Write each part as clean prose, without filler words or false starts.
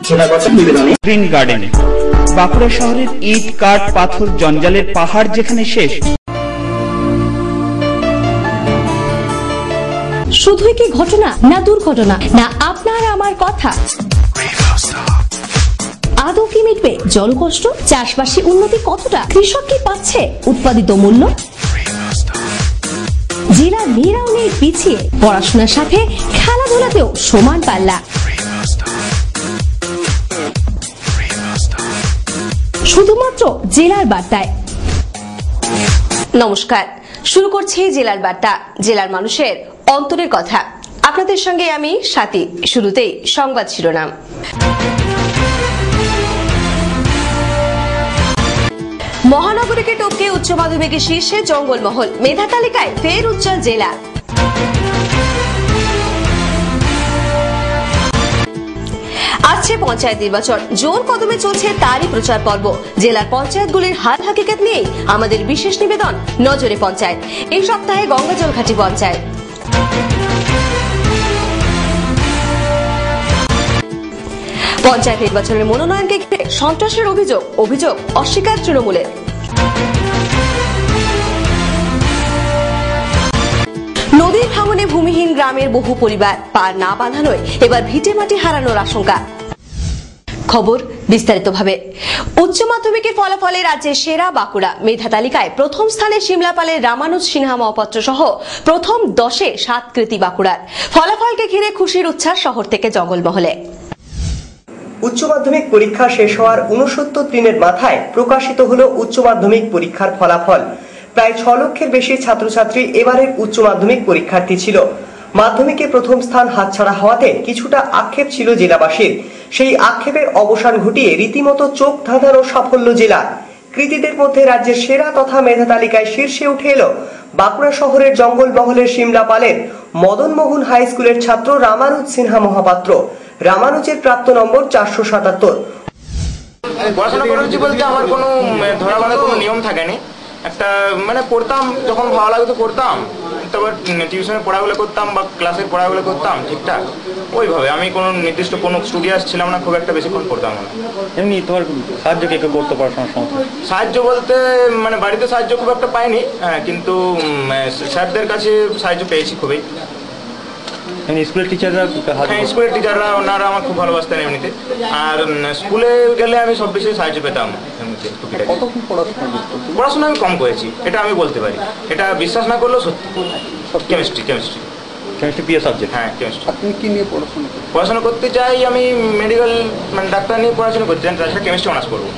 Green গার্ডেনে বাঁকুড়া শহরের ইট কাঠ পাথর জঞ্জালের পাহাড় যেখানে শেষ, শুধুই কি ঘটনা না দুর্ঘটনা না আপনার আমার কথা? আদৌ কি মিটবে জলকষ্ট? চাষবাসী উন্নতি কতটা? কৃষক কি পাচ্ছে উৎপাদিত মূল্য? জেলার মেয়েরাও নেই পিছিয়ে, পড়াশোনার সাথে খেলাধুলাতেও সমান পাল্লা। শুধুমাত্র জেলার বার্তায়। নমস্কার, শুরু করছি জেলার বার্তা, জেলার মানুষের অন্তরের কথা। আপনাদের সঙ্গে আমি স্বাতী। শুরুতেই সংবাদ শিরোনাম। মহানগরীকে টপকে উচ্চ মাধ্যমিকের শীর্ষে জঙ্গলমহল, মেধা তালিকায় ফের উজ্জ্বল জেলা। আসছে পঞ্চায়েত নির্বাচন, জোর কদমে চলছে তারই প্রচার পর্ব। জেলার পঞ্চায়েতগুলির হাল হাকিকত নিয়েই আমাদের বিশেষ নিবেদন নজরে পঞ্চায়েত। এই সপ্তাহে গঙ্গাজলঘাটি পঞ্চায়েত। পঞ্চায়েত নির্বাচনের মনোনয়নকে ঘিরে সন্ত্রাসের অভিযোগ অস্বীকার তৃণমূলের। নদীর ভাঙনে ভূমিহীন গ্রামের বহু পরিবার, পার না বাঁধানোয় এবার ভিটে মাটি হারানোর আশঙ্কা। খবর বিস্তারিতভাবে। উচ্চ মাধ্যমিকের ফলাফলে রাজ্যের সেরা বাঁকুড়া। মেধা তালিকায় প্রথম স্থানে সিমলাপালের রামানুজ সিনহা মহাপাত্র সহ প্রথম 10-এ 7 কৃতী বাঁকুড়ার। ফলাফলকে ঘিরে খুশির উচ্ছ্বাস শহর থেকে জঙ্গলমহলে। উচ্চ মাধ্যমিক পরীক্ষা শেষ হওয়ার 69 দিনের মাথায় প্রকাশিত হলো উচ্চ মাধ্যমিক পরীক্ষার ফলাফল। প্রায় 6 লক্ষের বেশি ছাত্রছাত্রী এবারের উচ্চ মাধ্যমিক পরীক্ষার্থী ছিল। মাধ্যমিকে প্রথম স্থান হাতছাড়া হওয়াতে কিছুটা আক্ষেপ ছিল জেলাবাসীর। সেই আক্ষেপের অবসান ঘটিয়ে রীতিমতো চোখ ধাঁধানো সাফল্য জেলার। কৃতীদের মধ্যে রাজ্যের সেরা তথা মেধা তালিকায় শীর্ষে উঠে এলো বাঁকুড়া শহরের জঙ্গলমহলের সিমলাপালের মদনমোহন হাই স্কুলের ছাত্র রামানুজ সিনহা মহাপাত্র। রামানুজের প্রাপ্ত নম্বর 477। পড়াশোনা করেছি বলতে আমার কোনো ধরা বাঁধা কোনো নিয়ম থাকেনি। একটা মানে পড়তাম, যখন ভালো লাগতো পড়তাম, তারপর টিউশনে পড়াগুলো করতাম বা ক্লাসের পড়াগুলো করতাম ঠিকঠাক ওইভাবে। আমি কোনো নির্দিষ্ট কোনো স্টুডিয়াস ছিলাম না, খুব একটা বেশিক্ষণ পড়তাম না। এমনি তোমার সাহায্য কে কে করতে পড়াশোনার সময়? সাহায্য বলতে মানে বাড়িতে সাহায্য খুব একটা পাইনি, কিন্তু স্যারদের কাছে সাহায্য পেয়েছি খুবই। স্কুলের টিচাররা? হ্যাঁ, স্কুলের টিচাররা ওনারা আমার খুব ভালোবাসতেন এমনিতে। আর স্কুলে গেলে আমি সব বিষয়ে সাহায্য পেতাম এমনিতে। পড়াশোনা আমি কম করেছি, এটা আমি বলতে পারি। এটা বিশ্বাস না করলেও সত্যি। কেমিস্ট্রি প্রিয় সাবজেক্ট। হ্যাঁ, কেমিস্ট্রি। আপনি কি নিয়ে পড়াশোনা করতে চাই? আমি মেডিকেল মানে ডাক্তার নিয়ে পড়াশোনা করতে চাই, তাছাড়া কেমিস্ট্রি অনার্স করবো।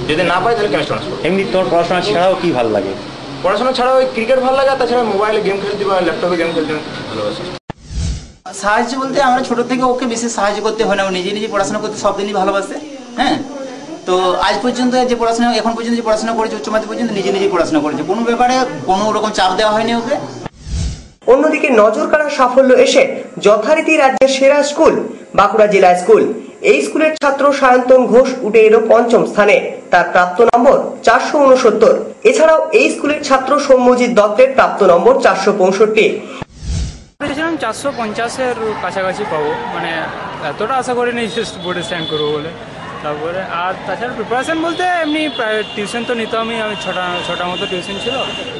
যদি না পাই তাহলে কেমিস্ট্রি অনার্স করবো। এমনি তোমার পড়াশোনা ছাড়াও কি ভালো লাগে? পড়াশোনা ছাড়াও ওই ক্রিকেট ভালো লাগে, তাছাড়া মোবাইলে গেম খেলতে বা ল্যাপটপে গেম খেলতে ভালোবাসি। সাহায্য বলতে আমরা ছোট থেকে ওকে বিশেষ সাহায্য করতে হয় না, ও নিজে পড়াশোনা করতে সব দিনই ভালোবাসে। হ্যাঁ, তো আজ পর্যন্ত যে পড়াশোনা এখন পর্যন্ত যে পড়াশোনা করেছে উচ্চ মাধ্যমিক পর্যন্ত নিজে পড়াশোনা করেছে, কোনো ব্যাপারে কোনো রকম চাপ দেওয়া হয়নি ওকে। অন্যদিকে নজর কাড়া সাফল্য এসে যথারীতি রাজ্যের সেরা স্কুল বাঁকুড়া জেলা স্কুল। এই স্কুলের ছাত্র সায়ন্তন ঘোষ উঠে এলো 5ম স্থানে, তার প্রাপ্ত নম্বর 469। এছাড়াও এই স্কুলের ছাত্র সৌম্যজিৎ দত্তের প্রাপ্ত নম্বর 465। 450-এর কাছাকাছি পাবো, মানে এতটা আশা করিনি বোর্ডে স্ট্যান্ড করবো বলে। তারপরে আর তাছাড়া প্রিপারেশান বলতে এমনি টিউশন তো নিতামই, আমি ছটা মতো টিউশন ছিল।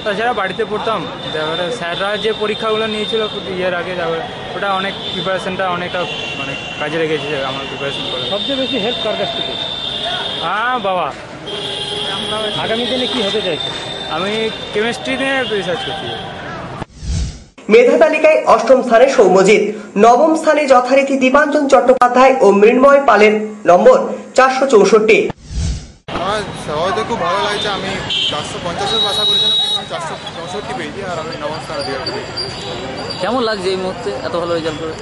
তাছাড়া বাড়িতে পড়তাম। তারপরে স্যাররা যে পরীক্ষাগুলো নিয়েছিল ইয়ের আগে, তারপরে ওটা অনেক প্রিপারেশানটা অনেকটা মানে কাজে লেগেছে আমার প্রিপারেশন করে। সবচেয়ে বেশি হেল্প কার কাছ থেকে? হ্যাঁ বাবা। আগামী দিনে কি হতে চাইছে? আমি কেমিস্ট্রি নিয়ে রিসার্চ করছি। মেধা তালিকায় 8ম স্থানে সৌম্যজিৎ, 9ম স্থানে যথারীতি দীপাঞ্জন চট্টোপাধ্যায় ও মৃন্ময় পালের নম্বর 464। আমার সবাইতে খুব ভালো লাগছে। আমি 450-এর আশা করেছিলাম, 464 পেয়েছি আর আমি 9ম স্থানে অধিকার করেছি। কেমন লাগছে এই মুহূর্তে এত ভালো রেজাল্ট করে?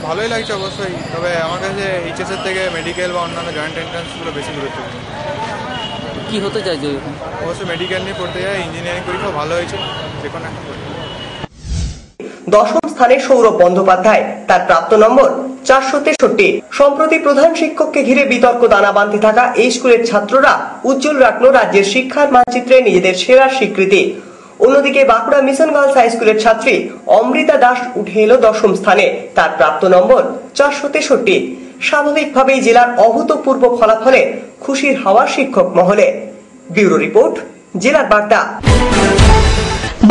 ভালোই লাগছে অবশ্যই, তবে আমার কাছে এইচএসের থেকে মেডিকেল বা অন্যান্য জয়েন্ট এন্ট্রান্সগুলো বেশি গুরুত্বপূর্ণ। কি হতে চাইছো? অবশ্যই মেডিকেল নিয়ে পড়তে যাই, ইঞ্জিনিয়ারিং পরীক্ষা ভালো হয়েছে, যে কোনো একটা পড়তে। 10ম স্থানে সৌরভ বন্দ্যোপাধ্যায়, তার প্রাপ্ত নম্বর 463। সম্প্রতি প্রধান শিক্ষককে ঘিরে বিতর্ক দানা বাঁধতে থাকা এই স্কুলের ছাত্ররা উজ্জ্বল রাখলো রাজ্যের শিক্ষার মানচিত্রে নিজেদের সেরা স্বীকৃতি। অন্যদিকে বাঁকুড়া মিশন গার্লস হাই স্কুলের ছাত্রী অমৃতা দাস উঠে এলো 10ম স্থানে, তার প্রাপ্ত নম্বর 463। স্বাভাবিকভাবেই জেলার অভূতপূর্ব ফলাফলে খুশির হাওয়া শিক্ষক মহলে। ব্যুরো রিপোর্ট, জেলার বার্তা।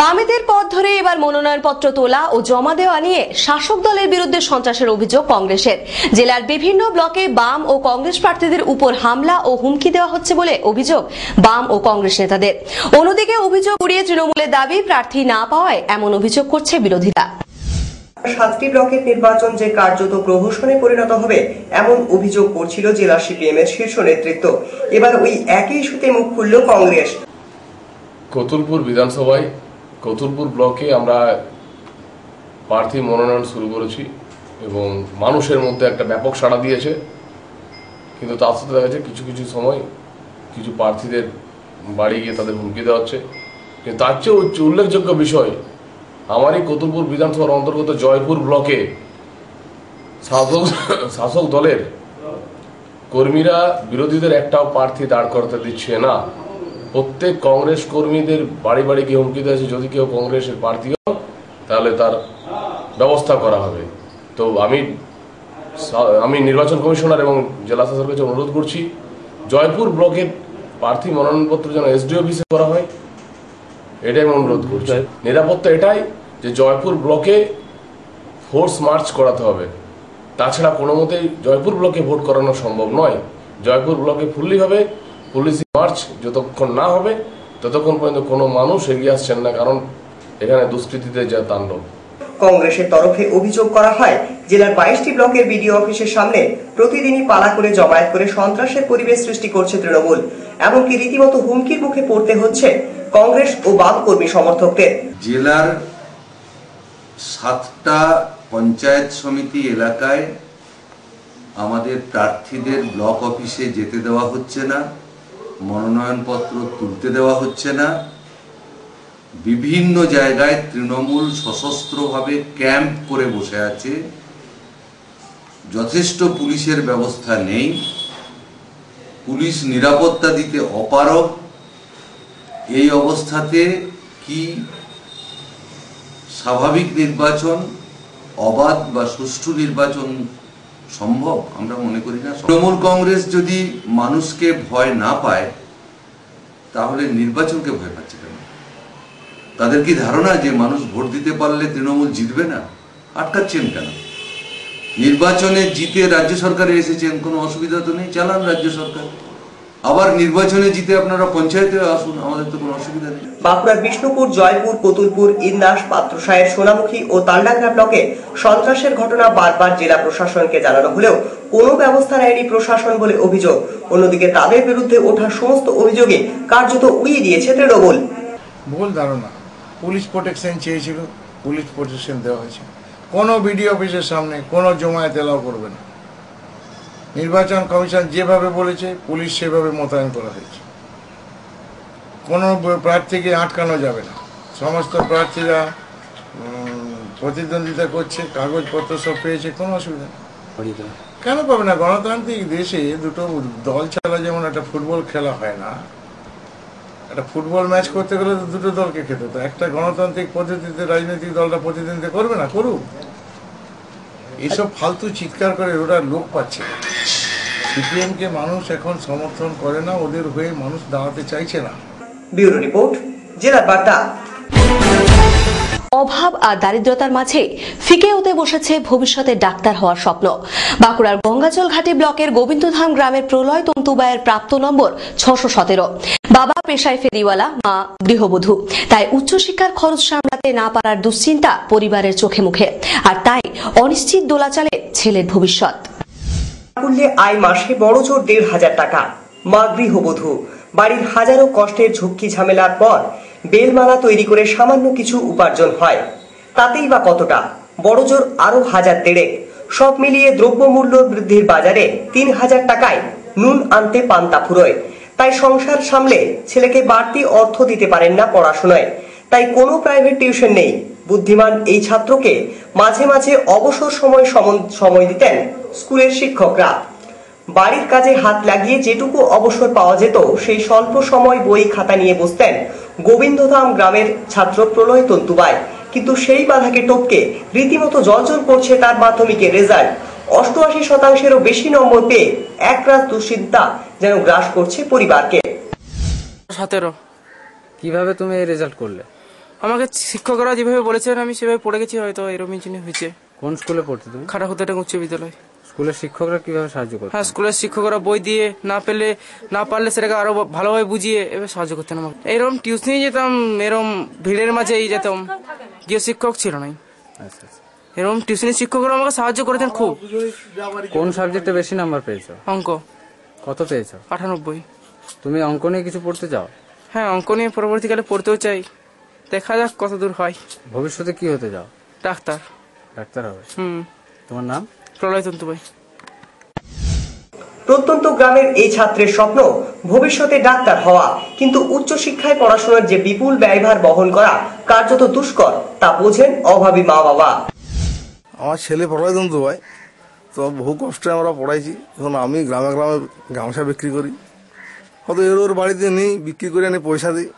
বামেদের পথ ধরে এবার মনোনয়নপত্র তোলা ও জমা দেওয়া নিয়ে শাসক দলের বিরুদ্ধে সন্ত্রাসের অভিযোগ কংগ্রেসের। জেলার বিভিন্ন ব্লকে বাম ও কংগ্রেস প্রার্থীদের উপর হামলা ও হুমকি দেওয়া হচ্ছে বলে অভিযোগ বাম ও কংগ্রেস নেতাদের। অন্যদিকে অভিযোগ উড়িয়ে তৃণমূলের দাবি প্রার্থী না পাওয়ায় এমন অভিযোগ করছে বিরোধীরা। 7টি ব্লকের নির্বাচন যে কার্যত প্রহসনে পরিণত হবে এমন অভিযোগ করছিল জেলা সিপিএম এর শীর্ষ নেতৃত্ব। এবার ওই একই ইস্যুতে মুখ খুলল কংগ্রেস। কতুলপুর বিধানসভায় কতুলপুর ব্লকে আমরা প্রার্থী মনোনয়ন শুরু করেছি এবং মানুষের মধ্যে একটা ব্যাপক সাড়া দিয়েছে, কিন্তু তার সাথে দেখা যাচ্ছে কিছু কিছু সময় কিছু প্রার্থীদের বাড়ি গিয়ে তাদের হুমকি দেওয়া হচ্ছে। কিন্তু তার চেয়ে উল্লেখযোগ্য বিষয়, আমারই কতুলপুর বিধানসভার অন্তর্গত জয়পুর ব্লকে শাসক দলের কর্মীরা বিরোধীদের একটাও প্রার্থী দাঁড় করতে দিচ্ছে না। প্রত্যেক কংগ্রেস কর্মীদের বাড়ি বাড়ি গিয়ে হুমকি দিয়েছে, যদি কেউ কংগ্রেসের প্রার্থী হয় তাহলে তার ব্যবস্থা করা হবে। তো আমি নির্বাচন কমিশনার এবং জেলা শাসকের কাছে অনুরোধ করছি, জয়পুর ব্লকের প্রার্থী মনোনয়নপত্র যেন এসডি অফিসে করা হয়, এটাই আমি অনুরোধ করছি। নিরাপত্তা এটাই যে জয়পুর ব্লকে ফোর্স মার্চ করাতে হবে, তাছাড়া কোনো মতেই জয়পুর ব্লকে ভোট করানো সম্ভব নয়। জয়পুর ব্লকে ফুললি হবে, পুলিশ মার্চ যতক্ষণ না হবে ততক্ষণ পর্যন্ত কোনো মানুষ এগিয়ে আসছেন না, কারণ এখানে দুষ্কৃতীদের যা তাণ্ডব। কংগ্রেসের তরফে অভিযোগ করা হয়, জেলার 22টি ব্লকের বিডিও অফিসের সামনে প্রতিদিনই পালা করে জমায়েত করে সন্ত্রাসের পরিবেশ সৃষ্টি করছে তৃণমূল। এমনকি রীতিমতো হুমকির মুখে পড়তে হচ্ছে কংগ্রেস ও বাম কর্মী সমর্থকদের। জেলার 7টা পঞ্চায়েত সমিতি এলাকায় আমাদের প্রার্থীদের ব্লক অফিসে যেতে দেওয়া হচ্ছে না, মনোনয়নপত্র তুলতে দেওয়া হচ্ছে না। বিভিন্ন জায়গায় তৃণমূল সশস্ত্রভাবে ক্যাম্প করে বসে আছে, যথেষ্ট পুলিশের ব্যবস্থা নেই, পুলিশ নিরাপত্তা দিতে অপারগ। এই অবস্থাতে কি স্বাভাবিক নির্বাচন, অবাধ বা সুষ্ঠু নির্বাচন সম্ভব? আমরা মনে করি না। তৃণমূল কংগ্রেস যদি মানুষকে ভয় না পায় তাহলে নির্বাচনকে ভয় পাচ্ছে কেন? তাদের কি ধারণা যে মানুষ ভোট দিতে পারলে তৃণমূল জিতবে না? আটকাচ্ছেন কেন? নির্বাচনে জিতে রাজ্য সরকারে এসেছেন, কোনো অসুবিধা তো নেই, চালান রাজ্য সরকার। আবার নির্বাচনে জিতে আপনারা পঞ্চায়েতে আসুন, আমাদের তো কোনো অসুবিধা নেই। বাঁকুড়ার বিষ্ণুপুর, জয়পুর, কতুলপুর, ইন্দাস, পাত্রসায়ের, সোনামুখী ও তালডাংরা ব্লকে সন্ত্রাসের ঘটনা বারবার জেলা প্রশাসনকে জানানো হলেও কোনো ব্যবস্থা নেয়নি প্রশাসন বলে অভিযোগ। অন্যদিকে তাদের বিরুদ্ধে ওঠা সমস্ত অভিযোগে কার্যত উড়িয়ে দিয়েছে তৃণমূল। ভুল ধারণা, পুলিশ প্রোটেকশন চেয়েছিল, পুলিশ প্রোটেকশন দেওয়া হয়েছে। কোনো বিডিও অফিসের সামনে কোনো জমায়েত এলাও করবে না। নির্বাচন কমিশন যেভাবে বলেছে পুলিশ সেভাবে মোতায়েন করা হয়েছে। কোনো প্রার্থীকে আটকানো যাবে না। সমস্ত প্রার্থীরা প্রতিদ্বন্দ্বিতা করছে, কাগজপত্র সব পেয়েছে, কোনো অসুবিধা নেই। কেন পাবে না? গণতান্ত্রিক দেশে দুটো দল ছাড়া যেমন একটা ফুটবল খেলা হয় না, একটা ফুটবল ম্যাচ করতে গেলে তো দুটো দলকে খেতে হতো। একটা গণতান্ত্রিক পদ্ধতিতে রাজনৈতিক দলটা প্রতিদ্বন্দ্বিতা করবে না, করুক। এইসব ফালতু চিৎকার করে ওরা লোক পাচ্ছে। সিপিএম কে মানুষ এখন সমর্থন করে না, ওদের হয়ে মানুষ দাঁড়াতে চাইছে না। ব্যুরো রিপোর্ট, জেলার বার্তা। অভাব আর দারিদ্রতার মাঝে ফিকে হতে বসেছে ভবিষ্যতে ডাক্তার হওয়ার স্বপ্ন। বাঁকুড়ার গঙ্গাজল ঘাটি ব্লকের গোবিন্দধাম গ্রামের প্রলয় তন্তুবাইয়ের প্রাপ্ত নম্বর 617। বাবা পেশায় ফেরিওয়ালা, মা গৃহবধূ, তাই উচ্চশিক্ষার খরচ সামলাতে না পারার দুশ্চিন্তা পরিবারের চোখে মুখে, আর তাই অনিশ্চিত দোলাচলে ছেলের ভবিষ্যৎ। আয় মাসে বড়জোর 1,500 টাকা। মা গৃহবধূ, বাড়ির হাজারো কষ্টের ঝক্কি ঝামেলার পর বেলমালা তৈরি করে সামান্য কিছু উপার্জন হয়, তাতেই বা কতটা? বড়জোর আরো 1,000 সব মিলিয়ে দ্রব্যমূল্য বৃদ্ধির বাজারে 3,000 টাকায় নুন আনতে পান্তা ফুরোয়। তাই সংসার সামলে ছেলেকে বাড়তি অর্থ দিতে পারেন না পড়াশোনায়, তাই কোনো প্রাইভেট টিউশন নেই। বুদ্ধিমান এই ছাত্রকে মাঝে মাঝে অবসর সময় দিতেন স্কুলের শিক্ষকরা। বাড়ির কাজে হাত লাগিয়ে যেটুকু অবসর পাওয়া যেত সেই স্বল্প সময় বই খাতা নিয়ে বসতেন গোবিন্দধাম গ্রামের ছাত্র প্রলয় তন্তুবাই। কিন্তু সেই বাধাকে টপকে রীতিমতো জলজল করছে তার মাধ্যমিকের রেজাল্ট। 88%-এরও বেশি নম্বর পেয়ে একরাশ দুশ্চিন্তা যেন গ্রাস করছে পরিবারকে। 17। কিভাবে তুমি এই রেজাল্ট করলে? আমাকে শিক্ষকরা যেভাবে বলেছেন আমি সেভাবে পড়ে গেছি, হয়তো এরকম ইঞ্জিনিয়ার হয়েছে। কোন স্কুলে পড়তে তুমি? খাটাখুদাটা উচ্চ বিদ্যালয়। স্কুলের শিক্ষকরা কিভাবে সাহায্য করতেন? হ্যাঁ, স্কুলের শিক্ষকরা বই দিয়ে না পারলে সেটাকে আরো ভালোভাবে বুঝিয়ে এভাবে সাহায্য করতেন আমাকে। এরকম টিউশনে যেতাম, এরকম ভিড়ের মাঝে যেতাম, গিয়ে শিক্ষক ছিল না। এরকম টিউশনের শিক্ষকরা আমাকে সাহায্য করেছেন খুব। কোন সাবজেক্টে বেশি নাম্বার পেয়েছো? অঙ্ক। কত পেয়েছো? 98। তুমি অঙ্ক নিয়ে কিছু পড়তে চাও? হ্যাঁ, অঙ্ক নিয়ে পরবর্তীকালে পড়তেও চাই, দেখা যাক কত দূর হয়। ভবিষ্যতে কি হতে চাও? ডাক্তার। ডাক্তার হবে? তোমার নাম? প্রলয় তন্তুবাই। প্রত্যন্ত গ্রামের এই ছাত্রের স্বপ্ন ভবিষ্যতে ডাক্তার হওয়া, কিন্তু উচ্চশিক্ষায় পড়াশোনার যে বিপুল ব্যয়ভার বহন করা কার্যত দুষ্কর তা বোঝেন অভাবী মা বাবা। আমার ছেলে প্রলয় তন্তুবাই, তো বহু কষ্টে আমরা পড়াইছি। এখন আমি গ্রামে গ্রামে গামছা বিক্রি করি, হয়তো ওর বাড়িতে নেই, বিক্রি করে এনে পয়সা দিই।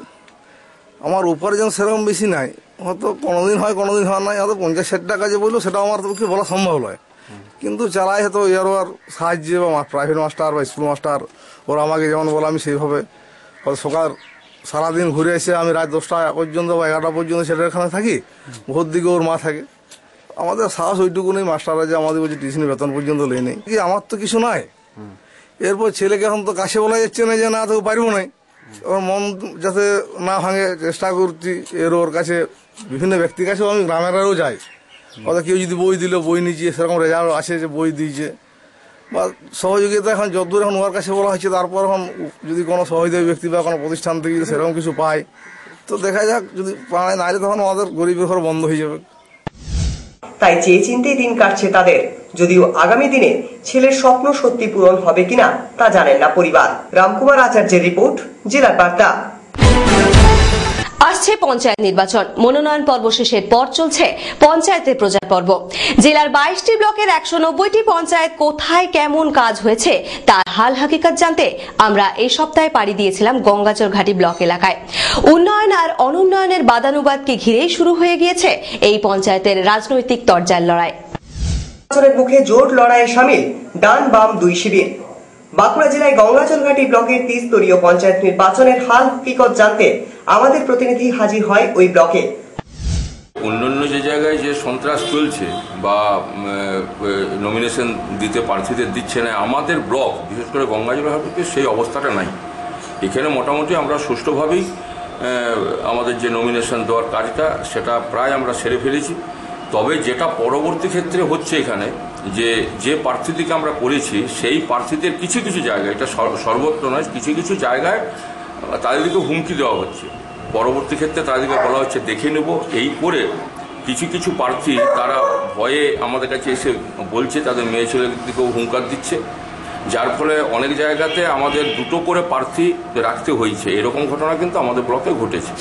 আমার উপার্জন সেরকম বেশি নাই, হয়তো কোনোদিন হয় কোনোদিন হয় নাই, হয়তো 50-60 টাকা যে বললো সেটা আমার পক্ষে বলা সম্ভব নয়, কিন্তু চালাই হয়তো এর আর সাহায্যে বা প্রাইভেট মাস্টার বা স্কুল মাস্টার ওরা আমাকে যেমন বলে আমি সেইভাবে হয়তো সকাল সারাদিন ঘুরে এসে আমি রাত 10টা পর্যন্ত বা 11টা পর্যন্ত সেটার এখানে থাকি, ভোর দিকে ওর মা থাকে। আমাদের সাহস ওইটুকু নেই, মাস্টাররা যে আমাদের বলছে টিউশনি বেতন পর্যন্ত লেই নেই, কি আমার তো কিছু নাই। এরপর ছেলেকে এখন তো কাছে বলা যাচ্ছে না যে না তো পারবো না, ওর মন যাতে না ভাঙে চেষ্টা করছি। ওর কাছে বিভিন্ন ব্যক্তির কাছেও আমি গ্রামেরও যাই, হয়তো কেউ যদি বই দিল, বই নিয়েছে, সেরকম রেজাল্ট আছে যে বই দিয়েছে বা সহযোগিতা এখন যতদূর এখন ওর কাছে বলা হয়েছে। তারপর এখন যদি কোনো সহযোগী ব্যক্তি বা কোনো প্রতিষ্ঠান থেকে যদি সেরকম কিছু পায় তো দেখা যাক, যদি পায় না তখন আমাদের গরিবের ঘর বন্ধ হয়ে যাবে। তাই চেয়ে চিন্তেই দিন কাটছে তাদের, যদিও আগামী দিনে ছেলের স্বপ্ন সত্যি পূরণ হবে কিনা তা জানেন না পরিবার। রামকুমার আচার্যের রিপোর্ট, জেলার বার্তা। আসছে পঞ্চায়েত নির্বাচন, মনোনয়ন পর্ব শেষের পর চলছে পঞ্চায়েতের প্রচার পর্ব। জেলার 22টি ব্লকের 190টি পঞ্চায়েত কোথায় কেমন কাজ হয়েছে তার হাল হাকিকত জানতে আমরা এই সপ্তাহে পাড়ি দিয়েছিলাম গঙ্গাচর ঘাটি ব্লক এলাকায়। উন্নয়ন আর অনুন্নয়নের বাদানুবাদকে ঘিরেই শুরু হয়ে গিয়েছে এই পঞ্চায়েতের রাজনৈতিক তরজার লড়াই। মুখে জোট লড়াইয়ে সামিল ডান বাম দুই শিবির। বাঁকুড়া জেলায় গঙ্গাচরঘাটি ব্লকের 3স্তরীয় পঞ্চায়েত নির্বাচনের হাল হকিকত জানতে আমাদের প্রতিনিধি হাজির হয় ওই ব্লকে। অন্যান্য যে জায়গায় যে সন্ত্রাস চলছে বা নমিনেশন দিতে প্রার্থীদের দিচ্ছে না, আমাদের ব্লক বিশেষ করে গঙ্গাচরঘাটিতে সেই অবস্থাটা নাই। এখানে মোটামুটি আমরা সুষ্ঠুভাবেই আমাদের যে নমিনেশন দেওয়ার কাজটা সেটা প্রায় আমরা সেরে ফেলেছি। তবে যেটা পরবর্তী ক্ষেত্রে হচ্ছে এখানে যে প্রার্থীদেরকে আমরা করেছি সেই প্রার্থীদের কিছু কিছু জায়গায়, এটা সর্বত্র নয়, কিছু কিছু জায়গায় তাদেরকে হুমকি দেওয়া হচ্ছে। পরবর্তী ক্ষেত্রে তাদেরকে বলা হচ্ছে দেখে নেব, এই করে কিছু কিছু প্রার্থী তারা ভয়ে আমাদের কাছে এসে বলছে, তাদের মেয়ে ছেলেদেরকেও হুঙ্কার দিচ্ছে, যার ফলে অনেক জায়গাতে আমাদের 2টো করে প্রার্থী রাখতে হয়েছে। এরকম ঘটনা কিন্তু আমাদের ব্লকে ঘটেছে।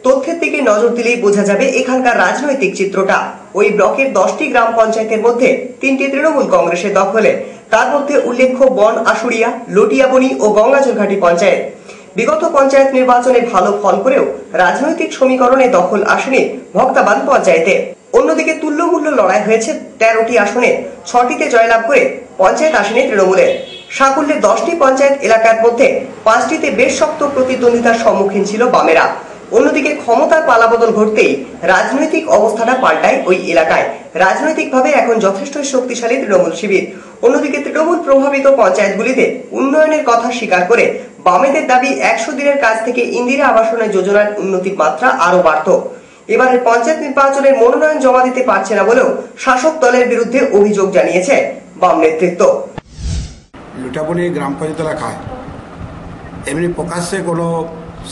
তথ্যের দিকে নজর দিলেই বোঝা যাবে এখানকার রাজনৈতিক চিত্রটা। ওই ব্লকের 10টি গ্রাম পঞ্চায়েতের মধ্যে 3টি তৃণমূল কংগ্রেসের দখলে। তার মধ্যে উল্লেখ্য বন আশুরিয়া, লটিয়াবনি ও গঙ্গাচরঘাটি পঞ্চায়েত। বিগত পঞ্চায়েত নির্বাচনে ভালো ফল করেও রাজনৈতিক সমীকরণে দখল আসেনি ভক্তাবান পঞ্চায়েতে। অন্যদিকে তুল্যমূল্য লড়াই হয়েছে 13টি আসনে, 6টিতে জয়লাভ করে পঞ্চায়েত আসেনি তৃণমূলের। সাকুল্যে 10টি পঞ্চায়েত এলাকার মধ্যে 5টিতে বেশ শক্ত প্রতিদ্বন্দ্বিতার সম্মুখীন ছিল বামেরা। অন্যদিকে ক্ষমতার পালাবদল ঘটতেই রাজনৈতিক অবস্থাটা পাল্টায় ওই এলাকায়। রাজনৈতিকভাবে এখন যথেষ্ট শক্তিশালী তৃণমূল শিবির। অন্যদিকে তৃণমূল প্রভাবিত পঞ্চায়েতগুলিতে উন্নয়নের কথা স্বীকার করে বামেদের দাবি 100 দিনের কাজ থেকে ইন্দিরা আবাসনের যোজনার উন্নতির মাত্রা আরো বাড়ত। এবারের পঞ্চায়েত নির্বাচনের মনোনয়ন জমা দিতে পারছে না বলেও শাসক দলের বিরুদ্ধে অভিযোগ জানিয়েছে বাম নেতৃত্ব। লুটাবনি গ্রাম পঞ্চায়েত এলাকায় এমনি প্রকাশ্যে কোনো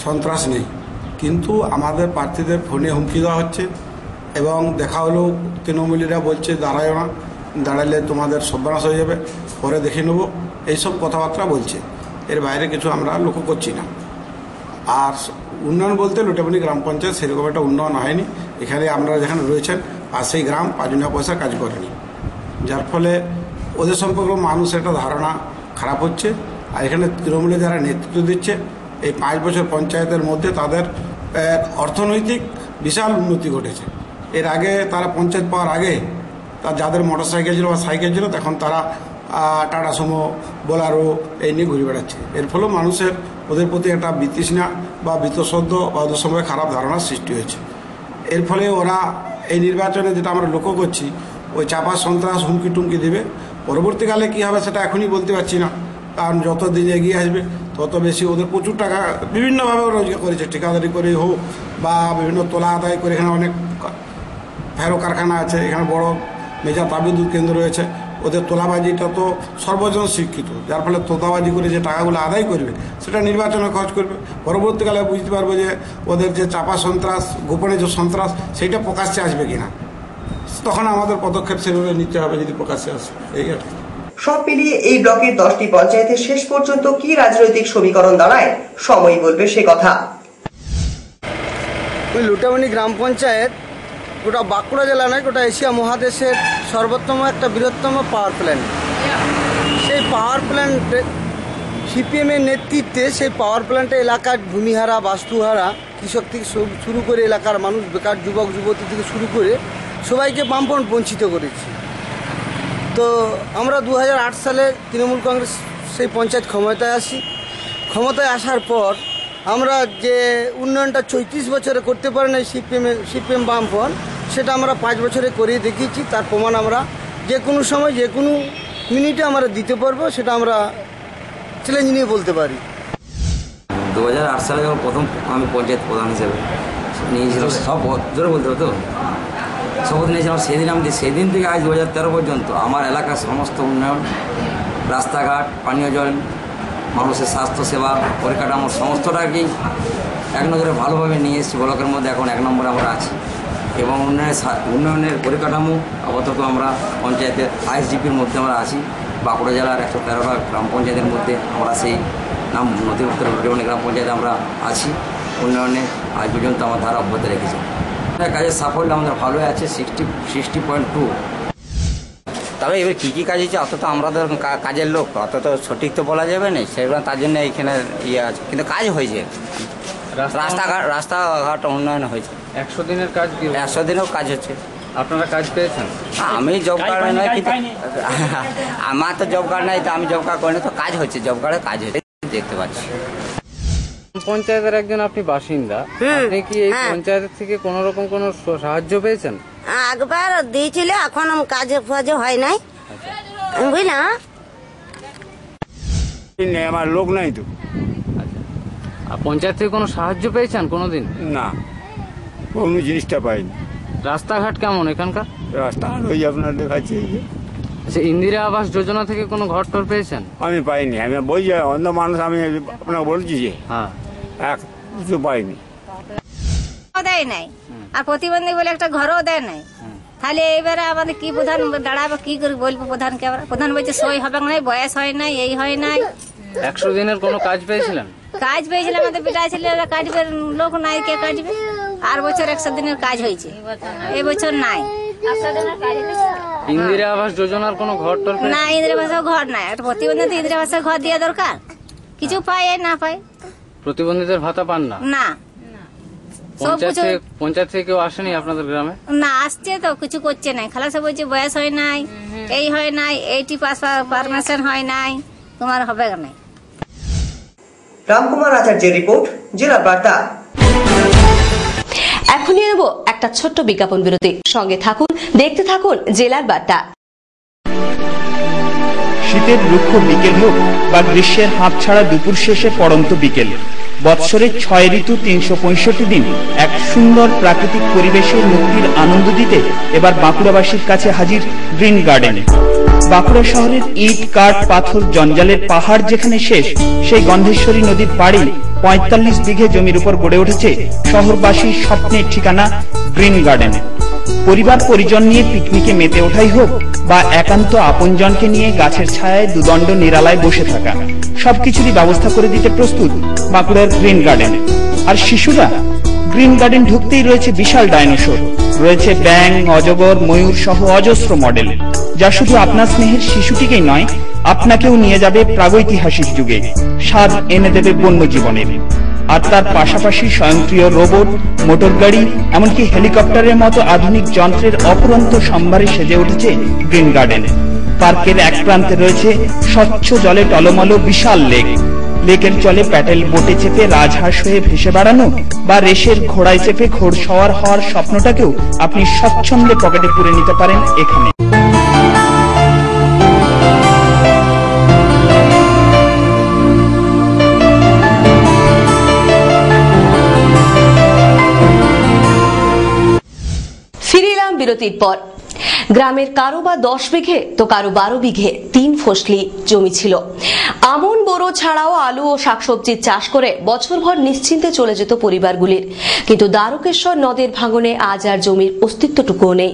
সন্ত্রাস নেই, কিন্তু আমাদের প্রার্থীদের ফোনে হুমকি দেওয়া হচ্ছে এবং দেখা হলো তৃণমূলীরা বলছে দাঁড়ায় না, দাঁড়ালে তোমাদের সর্বনাশ হয়ে যাবে, পরে দেখে নেবো, এইসব কথাবার্তা বলছে। এর বাইরে কিছু আমরা লক্ষ্য করছি না। আর উন্নয়ন বলতে লুটাবনি গ্রাম পঞ্চায়েত সেরকম একটা উন্নয়ন হয়নি। এখানে আপনারা যেখানে রয়েছেন পাশেই গ্রাম 5 পয়সা কাজ করেনি, যার ফলে ওদের সম্পর্কে মানুষের একটা ধারণা খারাপ হচ্ছে। আর এখানে তৃণমূলে যারা নেতৃত্ব দিচ্ছে এই 5 বছর পঞ্চায়েতের মধ্যে তাদের অর্থনৈতিক বিশাল উন্নতি ঘটেছে। এর আগে তারা পঞ্চায়েত পাওয়ার আগে তা যাদের মোটর সাইকেল ছিল বা সাইকেল ছিল তখন তারা টাটা সুমো বোলারো এই নিয়ে ঘুরে বেড়াচ্ছে। এর ফলে মানুষের ওদের প্রতি একটা বিতৃষ্ণা বা বীতশ্রদ্ধ বা ওদের সময় খারাপ ধারণার সৃষ্টি হয়েছে। এর ফলে ওরা এই নির্বাচনে যেটা আমরা লক্ষ্য করছি ওই চাপা সন্ত্রাস হুমকি টুমকি দেবে। পরবর্তীকালে কী হবে সেটা এখনই বলতে পারছি না, কারণ যত দিন এগিয়ে আসবে তত বেশি ওদের প্রচুর টাকা বিভিন্নভাবে রোজগার করেছে, ঠিকাদারি করে হোক বা বিভিন্ন তোলা আদায় করে। এখানে অনেক ফেরো কারখানা আছে, এখানে বড় মেজর তাপবিদ্যুৎ কেন্দ্র রয়েছে। ওদের তোলাবাজিটা তো সর্বজন শিক্ষিত, যার ফলে তোলাবাজি করে যে টাকাগুলো আদায় করবে সেটা নির্বাচনে খরচ করবে। পরবর্তীকালে বুঝতে পারবো যে ওদের যে চাপা সন্ত্রাস, গোপনে যে সন্ত্রাস, সেইটা প্রকাশ্যে আসবে কিনা, তখন আমাদের পদক্ষেপ সেভাবে নিতে হবে যদি প্রকাশ্যে আসে। এই আর কি। সব মিলিয়ে এই ব্লকের 10টি পঞ্চায়েতের শেষ পর্যন্ত কি রাজনৈতিক সমীকরণ দাঁড়ায় সময় বলবে সে কথা। ওই লুটামণি গ্রাম পঞ্চায়েত গোটা বাঁকুড়া জেলা নয়, গোটা এশিয়া মহাদেশের সর্বোত্তম একটা বৃহত্তম পাওয়ার প্ল্যান্ট। সেই পাওয়ার প্ল্যান্টে সিপিএমের নেতৃত্বে সেই পাওয়ার প্ল্যান্টে এলাকার ভূমিহারা, বাস্তুহারা, কৃষক থেকে শুরু করে এলাকার মানুষ, বেকার যুবক যুবতী থেকে শুরু করে সবাইকে বামপন্থ বঞ্চিত করেছে। তো আমরা 2008 সালে তৃণমূল কংগ্রেস সেই পঞ্চায়েত ক্ষমতায় আসি। ক্ষমতায় আসার পর আমরা যে উন্নয়নটা 34 বছরে করতে পারি না সিপিএম বামপন্থ, সেটা আমরা 5 বছরে করিয়ে দেখিয়েছি। তার প্রমাণ আমরা যে কোনো সময় যে কোনো মিনিটে আমরা দিতে পারবো, সেটা আমরা চ্যালেঞ্জ নিয়ে বলতে পারি। 2008 সালে যখন প্রথম আমি পঞ্চায়েত প্রধান হিসেবে নিয়েছিলাম, সব জোরে বলতে হতো, শপথ নিয়েছিলাম সেদিন থেকে আজ 2013 পর্যন্ত আমার এলাকার সমস্ত উন্নয়ন, রাস্তাঘাট, পানীয় জল, মানুষের স্বাস্থ্যসেবা, পরিকাঠামো সমস্তটাকেই এক নজরে ভালোভাবে নিয়ে এসেছি। ব্লকের মধ্যে এখন 1 নম্বরে আমরা আছি এবং উন্নয়নের পরিকাঠামো আপাতত আমরা পঞ্চায়েতের আইএসডিপির মধ্যে আমরা আছি। বাঁকুড়া জেলার 113টা গ্রাম পঞ্চায়েতের মধ্যে আমরা সেই নাম নথিভুক্ত লুটামণি গ্রাম পঞ্চায়েতে আমরা আছি। উন্নয়নে আজ পর্যন্ত আমার ধারা অব্যাহত রেখেছি। কাজের সাফল্য আমাদের ভালোই আছে, 60.2। তবে এবার কী কী কাজ হয়েছে অত তো আমরা তো কাজের লোক, অত তো সঠিক তো বলা যাবে না, সেগুলো তার জন্য এইখানে ইয়ে আছে, কিন্তু কাজ হয়েছে। রাস্তাঘাট উন্নয়ন হয়েছে। 100 দিনের কাজ, 100 দিনেও কাজ হচ্ছে। আপনারা কাজ পেয়েছেন? আমি জব কার্ড নয়, কিন্তু আমার তো জব কার্ড নাই, তো আমি জব কার্ড করিনি, তো কাজ হচ্ছে, জব কার্ডে কাজ হচ্ছে দেখতে পাচ্ছি। পঞ্চায়েতের একজন আপনি বাসিন্দা, আপনি কি এই পঞ্চায়েতের থেকে কোন রকম কোন সাহায্য পেয়েছেন? একবার দিয়েছিল, এখন কাজে ফাজে হয় নাই, বুঝলা। আমার লোক নাই তো। পঞ্চায়েত থেকে কোনো সাহায্য পেয়েছেন কোনোদিন? না, কোনো জিনিসটা পাইনি। রাস্তাঘাট কেমন এখানকার? রাস্তাঘাট ওই আপনার দেখাচ্ছে। আচ্ছা, ইন্দিরা আবাস যোজনা থেকে কোনো ঘর টর পেয়েছেন? আমি পাইনি, আমি বলছি অন্য মানুষ, আমি আপনাকে বলছি যে এক কিছু পাইনি। দেয় নাই, আর প্রতিবন্ধী বলে একটা ঘরও দেয় নাই। তাহলে এবারে আমাদের কি প্রধান দাঁড়াবে, কি করে বলবো প্রধানকে? আমরা প্রধান বলছে সই হবে না, বয়স হয় নাই, এই হয় নাই। 100 দিনের কোনো কাজ পেয়েছিলেন? কাজ পেয়েছিলাম, আমাদের পিতা ছেলেরা কাটবে, লোক নাই, কে কাটবে? আর বছর 100 দিনের কাজ হয়েছে, এই বছর নাই। ইন্দিরা আবাস যোজনার কোনো ঘর টর না, ইন্দিরা আবাসের ঘর নাই। একটা প্রতিবন্ধী ইন্দিরা আবাসের ঘর দেওয়া দরকার, কিছু পায় না পায়। প্রতিবন্ধীদের ভাতা পান না? না। পঞ্চায়েত থেকে কেউ আসেনি আপনাদের গ্রামে? না, আসছে তো, কিছু করছে নাই। খালাসে বলছে বয়স হয় নাই, এই হয় নাই, 80 পাস পারমিশন হয় নাই, তোমার হবে না। রামকুমার আচার্যের রিপোর্ট, জেলার বার্তা। এখনই নেব একটা ছোট্ট বিজ্ঞাপন বিরতি, সঙ্গে থাকুন, দেখতে থাকুন জেলার বার্তা। শীতের রুক্ষ বিকেল হোক বা গ্রীষ্মের হাঁপ ছাড়া দুপুর শেষে পড়ন্ত বিকেল, বৎসরের 6 ঋতু 365 দিন এক সুন্দর প্রাকৃতিক পরিবেশের মুক্তির আনন্দ দিতে এবার বাঁকুড়াবাসীর কাছে হাজির গ্রিন গার্ডেনে। বাঁকুড়া শহরের ইট, কাঠ, পাথর, জঞ্জালের পাহাড় যেখানে শেষ, সেই গন্ধেশ্বরী নদীর পাড়ে 45 বিঘে জমির উপর গড়ে উঠেছে শহরবাসীর স্বপ্নের ঠিকানা গ্রিন গার্ডেনে। পরিবার পরিজন নিয়ে পিকনিকে মেতে ওঠাই হোক বা একান্ত আপনজনকে নিয়ে গাছের ছায়ায় দুদণ্ড নিরালায় বসে থাকা, সবকিছুরই ব্যবস্থা করে দিতে প্রস্তুত বাঁকুড়ার গ্রিন গার্ডেন। আর শিশুরা, গ্রিন গার্ডেন ঢুকতেই রয়েছে বিশাল ডাইনোসর, রয়েছে ব্যাঙ, অজগর, ময়ূর সহ অজস্র মডেল, যা শুধু আপনার স্নেহের শিশুটিকেই নয়, আপনাকেও নিয়ে যাবে প্রাগৈতিহাসিক যুগে, স্বাদ এনে দেবে বন্য জীবনের। আর তার পাশাপাশি স্বয়ংক্রিয় রোবট, মোটর গাড়ি, এমনকি হেলিকপ্টারের মতো আধুনিক যন্ত্রের অফুরন্ত সম্ভারে সেজে উঠেছে গ্রিন গার্ডেন। পার্কের এক প্রান্তে রয়েছে স্বচ্ছ জলে টলমল বিশাল লেক। লেকের জলে প্যাডেল বোটে চেপে রাজহাঁস হয়ে ভেসে বেড়ানো বা রেসের ঘোড়ায় চেপে ঘোড়সওয়ার হওয়ার স্বপ্নটাকেও আপনি স্বচ্ছন্দে পকেটে পুরে নিতে পারেন এখানে। ফিরে এলাম বিরতির পর। গ্রামের কারো বা 10 বিঘে তো কারো 12 বিঘে 3 ফসলি জমি ছিল। আমন বোরো ছাড়াও আলু ও শাকসবজির চাষ করে বছরভর নিশ্চিন্তে চলে যেত পরিবারগুলির। কিন্তু দ্বারকেশ্বর নদের ভাঙনে আজ আর জমির অস্তিত্বটুকুও নেই।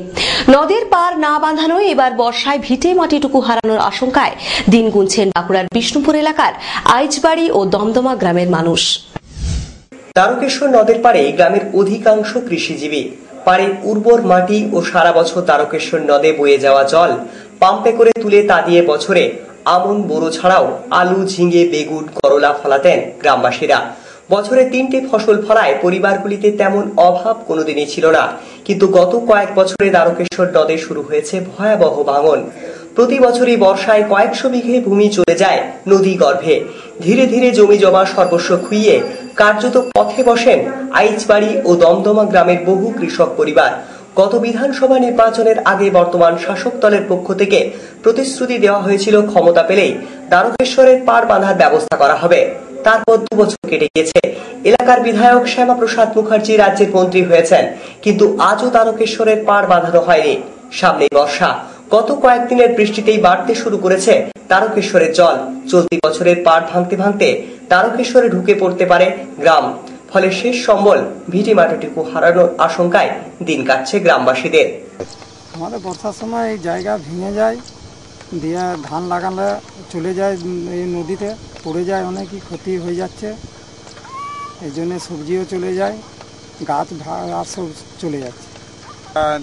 নদের পার না বাঁধানোয় এবার বর্ষায় ভিটে মাটিটুকু হারানোর আশঙ্কায় দিন গুনছেন বাঁকুড়ার বিষ্ণুপুর এলাকার আইচবাড়ি ও দমদমা গ্রামের মানুষ। দ্বারকেশ্বর নদের পাড়ে গ্রামের অধিকাংশ কৃষিজীবী। পাড়ের উর্বর মাটি ও সারা বছর দ্বারকেশ্বর নদে বয়ে যাওয়া জল পাম্পে করে তুলে তা দিয়ে বছরে আমন বোরো ছাড়াও আলু, ঝিঙে, বেগুন, করলা ফলাতেন গ্রামবাসীরা। বছরে 3টে ফসল ফলায় পরিবারগুলিতে তেমন অভাব কোনোদিনই ছিল না। কিন্তু গত কয়েক বছরে দ্বারকেশ্বর নদে শুরু হয়েছে ভয়াবহ ভাঙন। প্রতি বছরই বর্ষায় কয়েকশো বিঘে ভূমি চলে যায় নদী গর্ভে। ধীরে ধীরে জমি জমা সর্বস্ব খুইয়ে কার্যত পথে বসেন আইচবাড়ি ও দমদমা গ্রামের বহু কৃষক পরিবার। গত বিধানসভা নির্বাচনের আগে বর্তমান শাসক দলের পক্ষ থেকে প্রতিশ্রুতি দেওয়া হয়েছিল ক্ষমতা পেলেই দ্বারকেশ্বরের পাড় বাঁধার ব্যবস্থা করা হবে। তারপর 2 বছর কেটে গিয়েছে। এলাকার বিধায়ক শ্যামাপ্রসাদ মুখার্জি রাজ্যের মন্ত্রী হয়েছেন, কিন্তু আজও দ্বারকেশ্বরের পাড় বাঁধানো হয়নি। সামনে বর্ষা, গত কয়েকদিনের বৃষ্টিতেই বাড়তে শুরু করেছে দ্বারকেশ্বরের জল। চলতি বছরের পাড় ভাঙতে ভাঙতে দ্বারকেশ্বরে ঢুকে পড়তে পারে গ্রাম। ফলে শেষ সম্বল ভিটে মাটিটুকু হারানোর আশঙ্কায় দিন কাটছে গ্রামবাসীদের। আমাদের বর্ষার সময় এই জায়গা ভেঙে যায়, দিয়ে ধান লাগানো চলে যায় এই নদীতে, পড়ে যায়, অনেকই ক্ষতি হয়ে যাচ্ছে। এই জন্য সবজিও চলে যায়, গাছ আর সব চলে যাচ্ছে।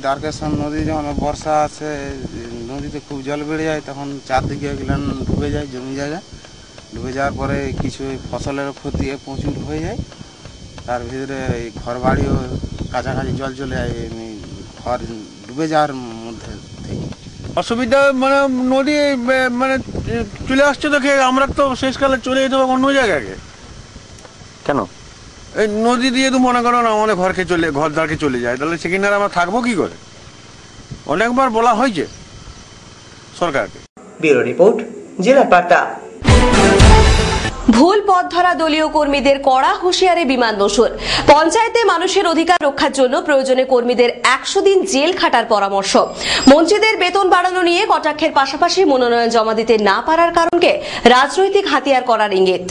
দ্বারকেশ্বর নদী যখন বর্ষা আছে, নদীতে খুব জল বেড়ে যায়, তখন চারদিকে এগুলান ডুবে যায়, জমি জায়গা ডুবে যাওয়ার পরে কিছু ফসলের ক্ষতি প্রচুর হয়ে যায়। তার ভিতরে ঘর বাড়িও কাছাকাছি জল চলে যায়, ঘর ডুবে যাওয়ার মধ্যে থেকে অসুবিধা। মানে নদী মানে চলে আসছে, দেখে আমরা তো শেষকালে চলে যেতে হবে অন্য জায়গাকে। কেন? এই নদী দিয়ে তো মনে করো না আমাদের ঘর দ্বারকে চলে যায়, তাহলে সেখানে আমরা থাকবো কি করে? অনেকবার বলা হয়েছে সরকারকে। ব্যুরো রিপোর্ট, জেলা বার্তা। ভুল পথ ধরা দলীয় কর্মীদের কড়া হুঁশিয়ারি বিমান বসুর। পঞ্চায়েতে মানুষের অধিকার রক্ষার জন্য প্রয়োজনে কর্মীদের 100 দিন জেল খাটার পরামর্শ। মন্ত্রীদের বেতন বাড়ানো নিয়ে কটাক্ষের পাশাপাশি মনোনয়ন জমা দিতে না পারার কারণকে রাজনৈতিক হাতিয়ার করার ইঙ্গিত।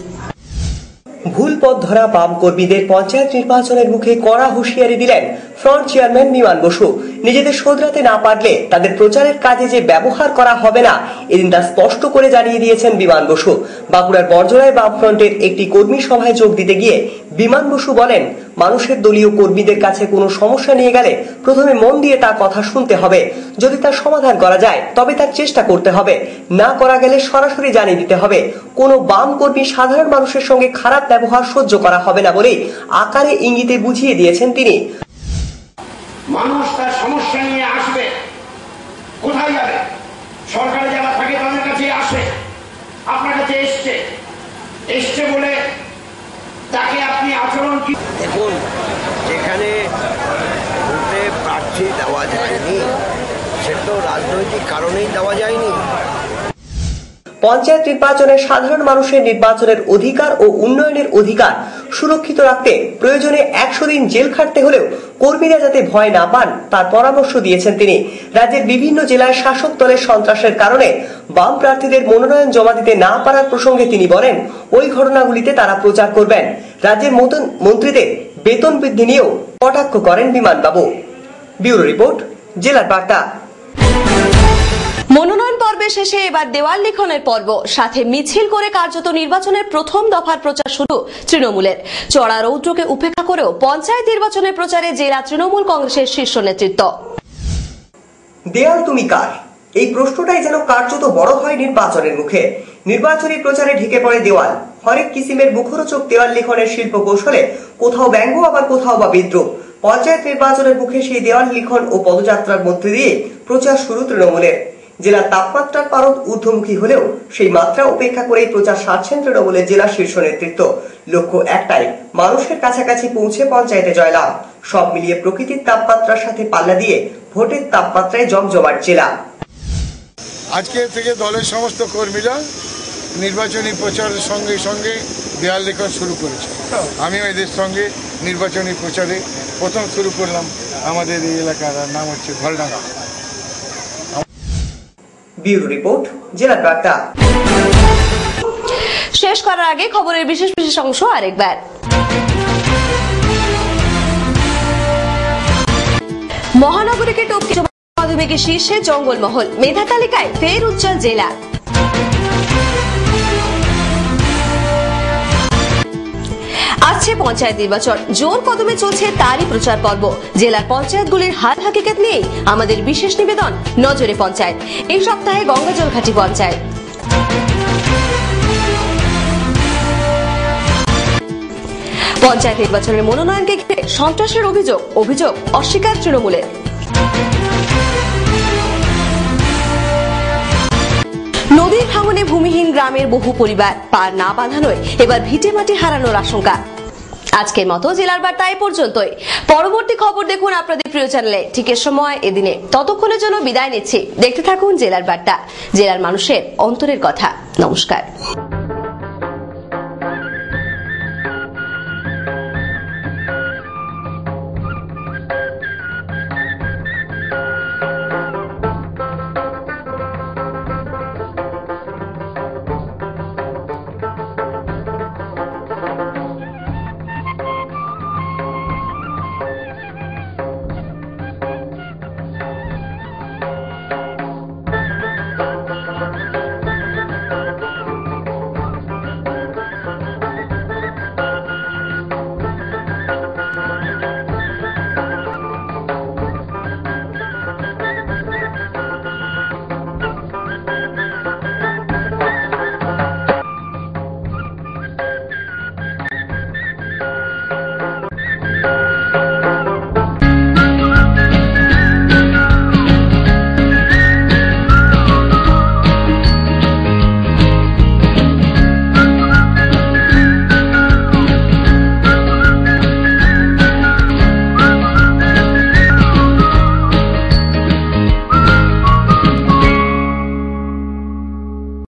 ভুল পথ ধরা বাম কর্মীদের পঞ্চায়েত নির্বাচনের মুখে কড়া হুঁশিয়ারি দিলেন ফ্রন্ট চেয়ারম্যান বিমান বসু। নিজেদের শোধরাতে না পারলে তাদের প্রচারের কাজে যে ব্যবহার করা হবে না, এদিন তা স্পষ্ট করে জানিয়ে দিয়েছেন বিমান বসু। বাঁকুড়ার বর্জনায় বামফ্রন্টের একটি কর্মী সভায় যোগ দিতে গিয়ে বিমান বসু বলেন, মানুষের দলীয় কর্মীদের কাছে কোনো সমস্যা নিয়ে গেলে প্রথমে মন দিয়ে তার কথা শুনতে হবে। যদি তার সমাধান করা যায় তবে তার চেষ্টা করতে হবে, না করা গেলে সরাসরি জানিয়ে দিতে হবে। কোনো বাম কর্মী সাধারণ মানুষের সঙ্গে খারাপ ব্যবহার সহ্য করা হবে না বলে আকারে ইঙ্গিতে বুঝিয়ে দিয়েছেন তিনি। মানুষ তার সমস্যা নিয়ে আসবে, কোথায় যাবে? সরকারে যারা থাকে তাদের কাছে আসে, আপনার কাছে এসছে বলে তাকে আপনি আচরণ কি? দেখুন, যেখানে ভোটে প্রার্থী দেওয়া যায়নি সেটা তো রাজনৈতিক কারণেই দেওয়া যায়নি। পঞ্চায়েত নির্বাচনে সাধারণ মানুষের নির্বাচনের অধিকার ও উন্নয়নের অধিকার সুরক্ষিত রাখতে প্রয়োজনে 100 দিন জেল খাটতে হলেও কর্মীরা যাতে ভয় না পান তার পরামর্শ দিয়েছেন তিনি। রাজ্যের বিভিন্ন জেলায় শাসক দলের সন্ত্রাসের কারণে বাম প্রার্থীদের মনোনয়ন জমা দিতে না পারার প্রসঙ্গে তিনি বলেন, ওই ঘটনাগুলিতে তারা প্রচার করবেন। রাজ্যের মন্ত্রীদের বেতন বৃদ্ধি নিয়েও কটাক্ষ করেন বিমানবাবু। ব্যুরো রিপোর্ট, জেলার বার্তা। মনোনয়ন পর্বের শেষে এবার দেওয়াল লিখনের পর্ব, সাথে মিছিল করে কার্যত নির্বাচনের প্রথম দফার প্রচার শুরু তৃণমূলের। চড়া রৌদ্রকে উপেক্ষা করেও পঞ্চায়েত নির্বাচনের প্রচারে জেলা তৃণমূল কংগ্রেসের শীর্ষ নেতৃত্ব। দেয়াল তুমি কার, এই প্রশ্নটাই যেন কার্যত বড় হয় নির্বাচনের মুখে। নির্বাচনী প্রচারে ঢেকে পড়ে দেওয়াল। হরেক কিসিমের মুখরোচক দেওয়াল লিখনের শিল্প কৌশলে কোথাও ব্যঙ্গ আবার কোথাও বা বিদ্রুপ। পঞ্চায়েত নির্বাচনের মুখে সেই দেওয়াল লিখন ও পদযাত্রার মধ্যে দিয়ে প্রচার শুরু তৃণমূলের। জেলার তাপমাত্রার পারদ ঊর্ধ্বমুখী হলেও সেই মাত্রা উপেক্ষা করেই প্রচার সারছেন তৃণমূলের জেলা শীর্ষ নেতৃত্ব। লক্ষ্য একটাই, মানুষের কাছাকাছি পৌঁছে পঞ্চায়েতে জয়লাভ। সব মিলিয়ে প্রকৃতির তাপমাত্রার সাথে পাল্লা দিয়ে ভোটের তাপমাত্রায় জমজমাট জেলা। আজকে থেকে দলের সমস্ত কর্মীরা নির্বাচনী প্রচারের সঙ্গে সঙ্গে দেয়াল লেখন শুরু করেছে। আমিও এদের সঙ্গে নির্বাচনী প্রচারে প্রথম শুরু করলাম। আমাদের এই এলাকার নাম হচ্ছে ঘলডাঙ্গা। ব্যুরো রিপোর্ট, জেলা বার্তা। শেষ করার আগে খবরের বিশেষ বিশেষ অংশ আরেকবার। মহানগরীকে টপকে মাধ্যমিকের শীর্ষে জঙ্গলমহল, মেধা তালিকায় ফের উজ্জ্বল জেলা। আসছে পঞ্চায়েত নির্বাচন, জোর কদমে চলছে তারই প্রচার পর্ব। জেলার পঞ্চায়েতগুলির হাল হাকিকত নিয়েই আমাদের বিশেষ নিবেদন নজরে পঞ্চায়েত। এই সপ্তাহে গঙ্গাজলঘাটি পঞ্চায়েত। পঞ্চায়েত নির্বাচনের মনোনয়নকে ঘিরে সন্ত্রাসের অভিযোগ অস্বীকার তৃণমূলের। নদীর ভাঙনে ভূমিহীন গ্রামের বহু পরিবার, পার না বাঁধানোয় এবার ভিটেমাটি হারানোর আশঙ্কা। আজকের মতো জেলার বার্তা এ পর্যন্তই। পরবর্তী খবর দেখুন আপনাদের প্রিয় চ্যানেলে ঠিক এ সময় এদিনে। ততক্ষণের জন্য বিদায় নিচ্ছি। দেখতে থাকুন জেলার বার্তা, জেলার মানুষের অন্তরের কথা। নমস্কার।